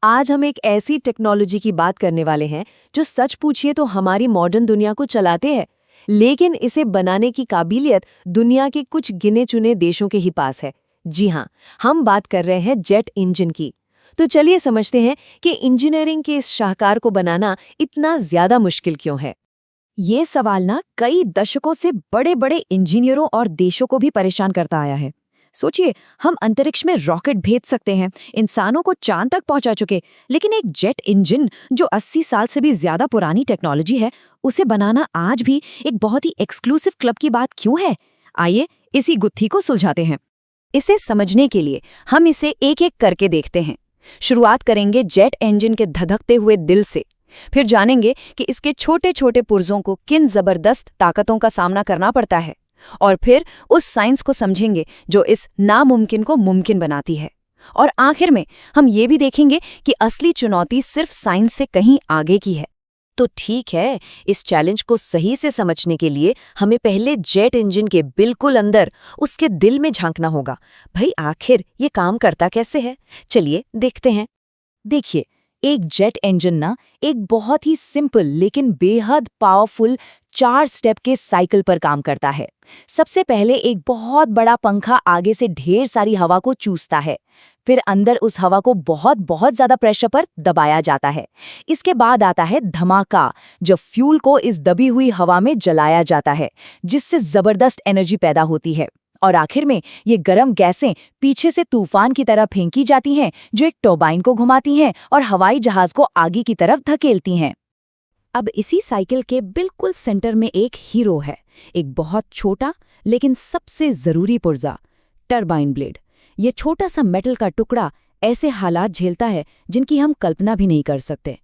आज हम एक ऐसी टेक्नोलॉजी की बात करने वाले हैं जो सच पूछिए तो हमारी मॉडर्न दुनिया को चलाते हैं, लेकिन इसे बनाने की काबिलियत दुनिया के कुछ गिने चुने देशों के ही पास है। जी हाँ, हम बात कर रहे हैं जेट इंजन की। तो चलिए समझते हैं कि इंजीनियरिंग के इस शाहकार को बनाना इतना ज्यादा मुश्किल क्यों है। ये सवाल ना कई दशकों से बड़े बड़े इंजीनियरों और देशों को भी परेशान करता आया है। सोचिए, हम अंतरिक्ष में रॉकेट भेज सकते हैं, इंसानों को चांद तक पहुंचा चुके, लेकिन एक जेट इंजन जो 80 साल से भी ज्यादा पुरानी टेक्नोलॉजी है, उसे बनाना आज भी एक बहुत ही एक्सक्लूसिव क्लब की बात क्यों है? आइए इसी गुत्थी को सुलझाते हैं। इसे समझने के लिए हम इसे एक एक करके देखते हैं। शुरुआत करेंगे जेट इंजन के धधकते हुए दिल से। फिर जानेंगे कि इसके छोटे छोटे पुर्जों को किन जबरदस्त ताकतों का सामना करना पड़ता है, और फिर उस साइंस को समझेंगे जो इस नामुमकिन को मुमकिन बनाती है। और आखिर में हम ये भी देखेंगे कि असली चुनौती सिर्फ साइंस से कहीं आगे की है। तो ठीक है, इस चैलेंज को सही से समझने के लिए हमें पहले जेट इंजन के बिल्कुल अंदर, उसके दिल में झांकना होगा। भाई आखिर ये काम करता कैसे है, चलिए देखते हैं। देखिए, एक जेट इंजन ना एक बहुत ही सिंपल लेकिन बेहद पावरफुल 4 स्टेप के साइकिल पर काम करता है। सबसे पहले एक बहुत बड़ा पंखा आगे से ढेर सारी हवा को चूसता है। फिर अंदर उस हवा को बहुत बहुत ज्यादा प्रेशर पर दबाया जाता है। इसके बाद आता है धमाका, जो फ्यूल को इस दबी हुई हवा में जलाया जाता है, जिससे जबरदस्त एनर्जी पैदा होती है। और आखिर में ये गर्म गैसें पीछे से तूफान की तरह फेंकी जाती हैं, जो एक टर्बाइन को घुमाती हैं और हवाई जहाज को आगे की तरफ धकेलती हैं। अब इसी साइकिल के बिल्कुल सेंटर में एक हीरो है, एक बहुत छोटा लेकिन सबसे जरूरी पुर्जा, टर्बाइन ब्लेड। ये छोटा सा मेटल का टुकड़ा ऐसे हालात झेलता है जिनकी हम कल्पना भी नहीं कर सकते।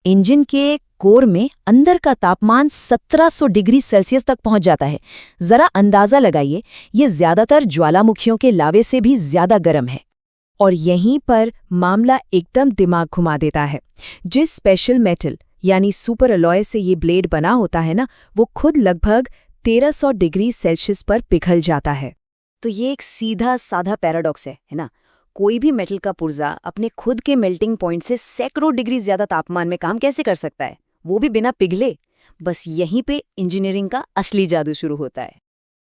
इंजन के कोर में अंदर का तापमान 1700 डिग्री सेल्सियस तक पहुंच जाता है। जरा अंदाजा लगाइए, ये ज्यादातर ज्वालामुखियों के लावे से भी ज्यादा गर्म है। और यहीं पर मामला एकदम दिमाग घुमा देता है। जिस स्पेशल मेटल यानी सुपर अलॉय से ये ब्लेड बना होता है ना, वो खुद लगभग 1300 डिग्री सेल्सियस पर पिघल जाता है। तो ये एक सीधा साधा पैराडॉक्स है ना? कोई भी मेटल का पुर्जा अपने खुद के मेल्टिंग पॉइंट से सैकड़ों डिग्री ज्यादा तापमान में काम कैसे कर सकता है, वो भी बिना पिघले? बस यहीं पे इंजीनियरिंग का असली जादू शुरू होता है।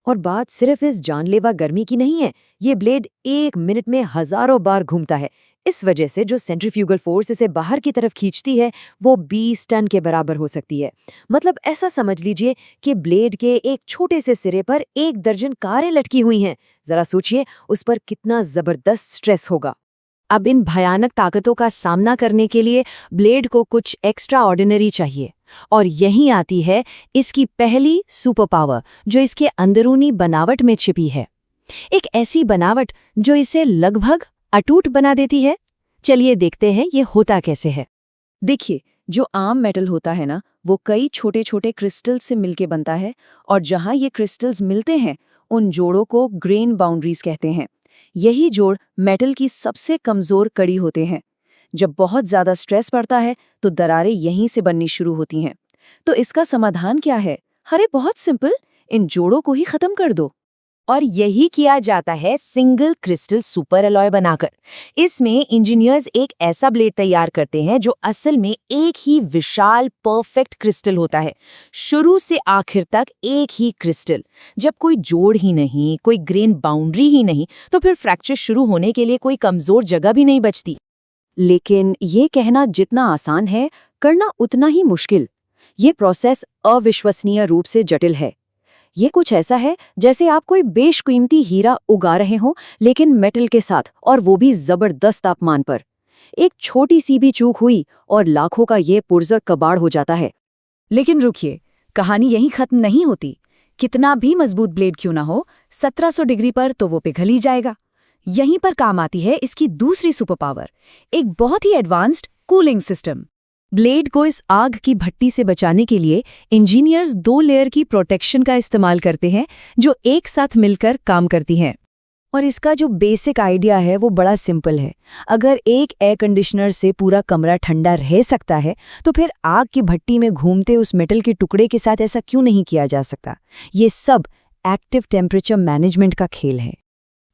और बात सिर्फ इस जानलेवा गर्मी की नहीं है, ये ब्लेड 1 मिनट में हजारों बार घूमता है। इस वजह से जो सेंट्रीफ्यूगल फोर्स इसे बाहर की तरफ खींचती है, वो 20 टन के बराबर हो सकती है। मतलब ऐसा समझ लीजिए कि ब्लेड के एक छोटे से सिरे पर 1 दर्जन कारें लटकी हुई हैं। जरा सोचिए उस पर कितना जबरदस्त स्ट्रेस होगा। अब इन भयानक ताकतों का सामना करने के लिए ब्लेड को कुछ एक्स्ट्रा ऑर्डिनरी चाहिए, और यहीं आती है इसकी पहली सुपर पावर, जो इसके अंदरूनी बनावट में छिपी है। एक ऐसी बनावट जो इसे लगभग अटूट बना देती है। चलिए देखते हैं ये होता कैसे है। देखिए, जो आम मेटल होता है ना, वो कई छोटे छोटे क्रिस्टल्स से मिलके बनता है, और जहां ये क्रिस्टल्स मिलते हैं, उन जोड़ों को ग्रेन बाउंड्रीज कहते हैं। यही जोड़ मेटल की सबसे कमजोर कड़ी होते हैं। जब बहुत ज्यादा स्ट्रेस पड़ता है तो दरारें यहीं से बननी शुरू होती हैं। तो इसका समाधान क्या है? अरे बहुत सिंपल, इन जोड़ों को ही खत्म कर दो। और यही किया जाता है सिंगल क्रिस्टल सुपर अलॉय बनाकर। इसमें इंजीनियर्स एक ऐसा ब्लेड तैयार करते हैं जो असल में एक ही विशाल परफेक्ट क्रिस्टल होता है, शुरू से आखिर तक एक ही क्रिस्टल। जब कोई जोड़ ही नहीं, कोई ग्रेन बाउंड्री ही नहीं, तो फिर फ्रैक्चर शुरू होने के लिए कोई कमजोर जगह भी नहीं बचती। लेकिन ये कहना जितना आसान है, करना उतना ही मुश्किल। ये प्रोसेस अविश्वसनीय रूप से जटिल है। ये कुछ ऐसा है जैसे आप कोई बेशकीमती हीरा उगा रहे हो, लेकिन मेटल के साथ, और वो भी जबरदस्त तापमान पर। एक छोटी सी भी चूक हुई और लाखों का ये पुर्जा कबाड़ हो जाता है। लेकिन रुकिए, कहानी यहीं खत्म नहीं होती। कितना भी मजबूत ब्लेड क्यों ना हो, 1700 डिग्री पर तो वो पिघल ही जाएगा। यहीं पर काम आती है इसकी दूसरी सुपर पावर, एक बहुत ही एडवांस्ड कूलिंग सिस्टम। ब्लेड को इस आग की भट्टी से बचाने के लिए इंजीनियर्स 2 लेयर की प्रोटेक्शन का इस्तेमाल करते हैं, जो एक साथ मिलकर काम करती हैं। और इसका जो बेसिक आइडिया है वो बड़ा सिंपल है। अगर एक एयर कंडीशनर से पूरा कमरा ठंडा रह सकता है, तो फिर आग की भट्टी में घूमते उस मेटल के टुकड़े के साथ ऐसा क्यों नहीं किया जा सकता? ये सब एक्टिव टेम्परेचर मैनेजमेंट का खेल है।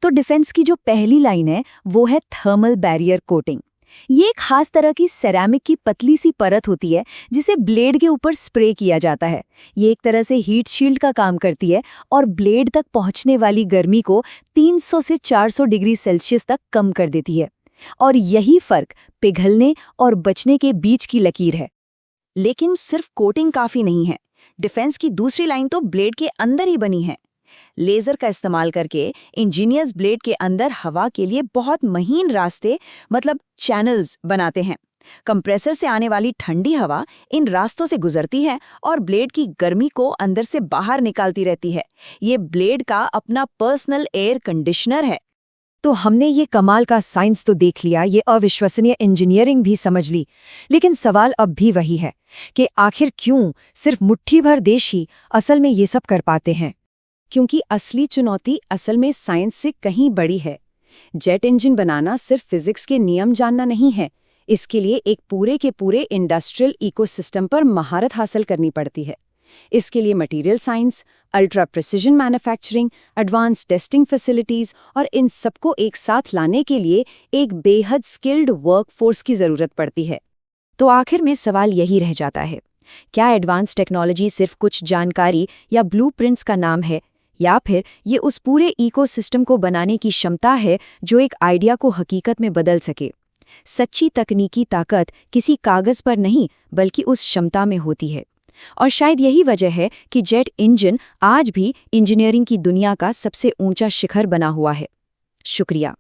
तो डिफेंस की जो पहली लाइन है वो है थर्मल बैरियर कोटिंग। ये एक खास तरह की सेरामिक की पतली सी परत होती है जिसे ब्लेड के ऊपर स्प्रे किया जाता है। ये एक तरह से हीट शील्ड का काम करती है और ब्लेड तक पहुंचने वाली गर्मी को 300 से 400 डिग्री सेल्सियस तक कम कर देती है। और यही फर्क पिघलने और बचने के बीच की लकीर है। लेकिन सिर्फ कोटिंग काफी नहीं है। डिफेंस की दूसरी लाइन तो ब्लेड के अंदर ही बनी है। लेजर का इस्तेमाल करके इंजीनियर्स ब्लेड के अंदर हवा के लिए बहुत महीन रास्ते मतलब चैनल्स बनाते हैं। कंप्रेसर से आने वाली ठंडी हवा इन रास्तों से गुजरती है और ब्लेड की गर्मी को अंदर से बाहर निकालती रहती है। ये ब्लेड का अपना पर्सनल एयर कंडीशनर है। तो हमने ये कमाल का साइंस तो देख लिया, ये अविश्वसनीय इंजीनियरिंग भी समझ ली, लेकिन सवाल अब भी वही है कि आखिर क्यों सिर्फ मुट्ठी भर देश ही असल में ये सब कर पाते हैं। क्योंकि असली चुनौती असल में साइंस से कहीं बड़ी है। जेट इंजन बनाना सिर्फ फिजिक्स के नियम जानना नहीं है, इसके लिए एक पूरे के पूरे इंडस्ट्रियल इकोसिस्टम पर महारत हासिल करनी पड़ती है। इसके लिए material science, ultra precision manufacturing, advance testing facilities और इन सबको एक साथ लाने के लिए एक बेहद स्किल्ड वर्कफोर्स की जरूरत पड़ती है। तो आखिर में सवाल यही रह जाता है, क्या एडवांस टेक्नोलॉजी सिर्फ कुछ जानकारी या ब्लूप्रिंट्स का नाम है, या फिर ये उस पूरे इकोसिस्टम को बनाने की क्षमता है जो एक आइडिया को हकीकत में बदल सके। सच्ची तकनीकी ताकत किसी कागज पर नहीं बल्कि उस क्षमता में होती है। और शायद यही वजह है कि जेट इंजन आज भी इंजीनियरिंग की दुनिया का सबसे ऊंचा शिखर बना हुआ है। शुक्रिया।